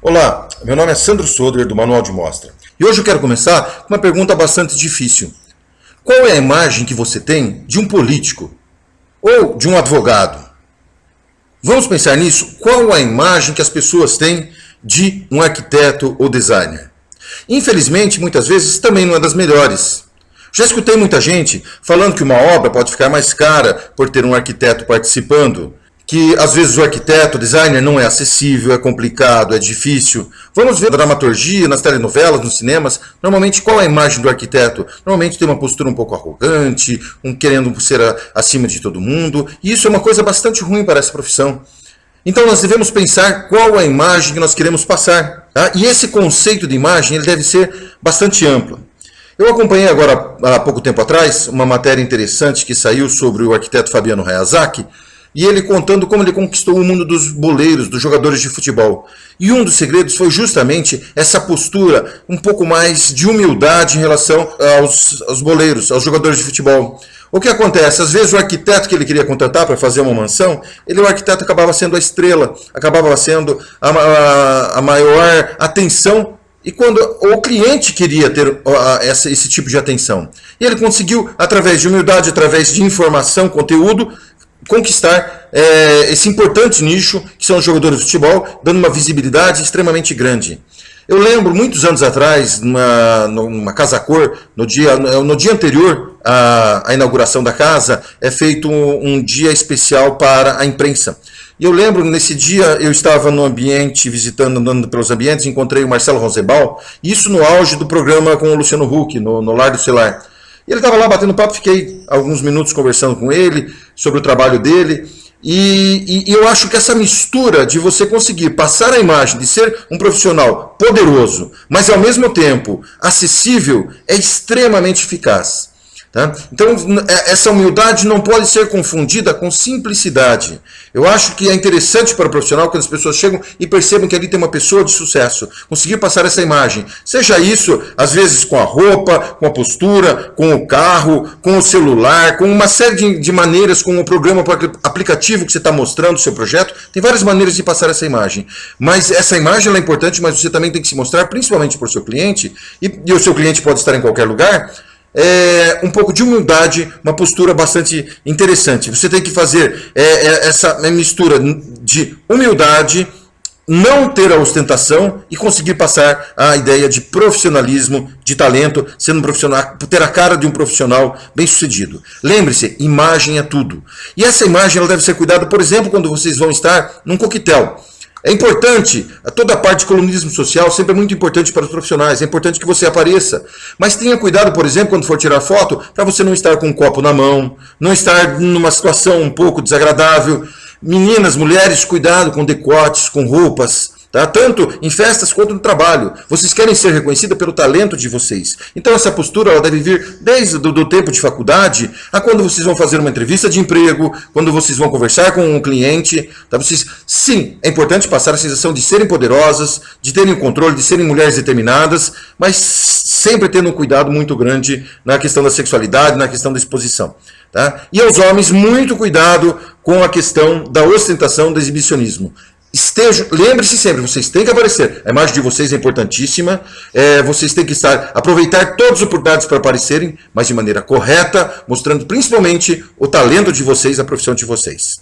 Olá, meu nome é Sandro Soder, do Manual de Mostra. E hoje eu quero começar com uma pergunta bastante difícil. Qual é a imagem que você tem de um político ou de um advogado? Vamos pensar nisso? Qual a imagem que as pessoas têm de um arquiteto ou designer? Infelizmente, muitas vezes também não é das melhores. Já escutei muita gente falando que uma obra pode ficar mais cara por ter um arquiteto participando, que às vezes o arquiteto, o designer não é acessível, é complicado, é difícil. Vamos ver a dramaturgia nas telenovelas, nos cinemas. Normalmente, qual é a imagem do arquiteto? Normalmente tem uma postura um pouco arrogante, querendo ser acima de todo mundo. E isso é uma coisa bastante ruim para essa profissão. Então nós devemos pensar qual a imagem que nós queremos passar. Tá? E esse conceito de imagem ele deve ser bastante amplo. Eu acompanhei agora, há pouco tempo atrás, uma matéria interessante que saiu sobre o arquiteto Fabiano Hayazaki, e ele contando como ele conquistou o mundo dos boleiros, dos jogadores de futebol. E um dos segredos foi justamente essa postura um pouco mais de humildade em relação aos boleiros, aos jogadores de futebol. O que acontece? Às vezes o arquiteto que ele queria contratar para fazer uma mansão, o arquiteto acabava sendo a estrela, acabava sendo a maior atenção, e quando o cliente queria ter esse tipo de atenção. E ele conseguiu, através de humildade, através de informação, conteúdo, conquistar esse importante nicho, que são os jogadores de futebol, dando uma visibilidade extremamente grande. Eu lembro, muitos anos atrás, numa Casa Cor, no dia anterior à inauguração da casa, é feito um dia especial para a imprensa. E eu lembro, nesse dia, eu estava no ambiente, andando pelos ambientes, encontrei o Marcelo Rosenbaum, isso no auge do programa com o Luciano Huck, no Lar do Celular. E ele estava lá batendo papo, fiquei alguns minutos conversando com ele sobre o trabalho dele. E eu acho que essa mistura de você conseguir passar a imagem de ser um profissional poderoso, mas ao mesmo tempo acessível, é extremamente eficaz. Tá? Então, essa humildade não pode ser confundida com simplicidade. Eu acho que é interessante para o profissional quando as pessoas chegam e percebam que ali tem uma pessoa de sucesso. Conseguir passar essa imagem. Seja isso, às vezes, com a roupa, com a postura, com o carro, com o celular, com uma série de maneiras, com o programa, aplicativo que você está mostrando o seu projeto. Tem várias maneiras de passar essa imagem. Mas essa imagem ela é importante, mas você também tem que se mostrar, principalmente para o seu cliente, e o seu cliente pode estar em qualquer lugar, um pouco de humildade, uma postura bastante interessante. Você tem que fazer essa mistura de humildade, não ter a ostentação e conseguir passar a ideia de profissionalismo, de talento, sendo um profissional, ter a cara de um profissional bem-sucedido. Lembre-se, imagem é tudo. E essa imagem ela deve ser cuidada, por exemplo, quando vocês vão estar num coquetel. É importante, toda a parte de colunismo social sempre é muito importante para os profissionais, é importante que você apareça. Mas tenha cuidado, por exemplo, quando for tirar foto, para você não estar com um copo na mão, não estar numa situação um pouco desagradável. Meninas, mulheres, cuidado com decotes, com roupas, tá? Tanto em festas quanto no trabalho. Vocês querem ser reconhecidas pelo talento de vocês. Então essa postura ela deve vir desde o tempo de faculdade a quando vocês vão fazer uma entrevista de emprego, quando vocês vão conversar com um cliente. Tá? Sim, é importante passar a sensação de serem poderosas, de terem o controle, de serem mulheres determinadas, mas sempre tendo um cuidado muito grande na questão da sexualidade, na questão da exposição. Tá? E aos homens, muito cuidado com a questão da ostentação, do exibicionismo. Lembre-se sempre, vocês têm que aparecer. A imagem de vocês é importantíssima. Vocês têm que aproveitar todas as oportunidades para aparecerem, mas de maneira correta, mostrando principalmente o talento de vocês, a profissão de vocês.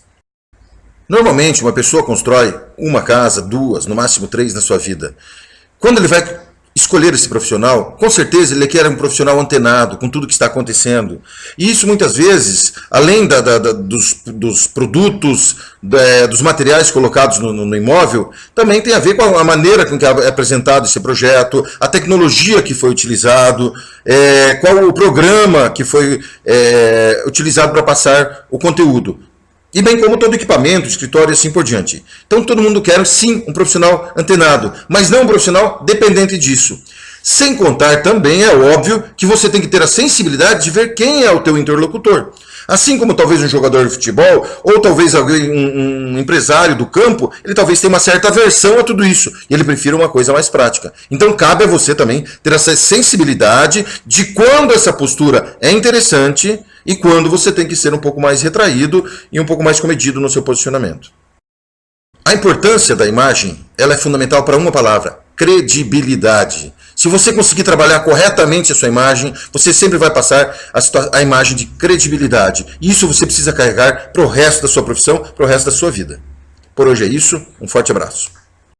Normalmente, uma pessoa constrói uma casa, duas, no máximo 3 na sua vida. Quando ele vai escolher esse profissional, com certeza ele quer um profissional antenado com tudo que está acontecendo. E isso muitas vezes, além dos produtos, dos materiais colocados no imóvel, também tem a ver com a maneira com que é apresentado esse projeto, a tecnologia que foi utilizado, qual o programa que foi utilizado para passar o conteúdo. E bem como todo equipamento, escritório e assim por diante. Então todo mundo quer sim um profissional antenado, mas não um profissional dependente disso. Sem contar também, é óbvio, que você tem que ter a sensibilidade de ver quem é o teu interlocutor. Assim como talvez um jogador de futebol, ou talvez um empresário do campo, ele talvez tenha uma certa aversão a tudo isso, e ele prefira uma coisa mais prática. Então cabe a você também ter essa sensibilidade de quando essa postura é interessante e quando você tem que ser um pouco mais retraído e um pouco mais comedido no seu posicionamento. A importância da imagem, ela é fundamental para uma palavra: credibilidade. Se você conseguir trabalhar corretamente a sua imagem, você sempre vai passar a imagem de credibilidade. E isso você precisa carregar para o resto da sua profissão, para o resto da sua vida. Por hoje é isso, um forte abraço.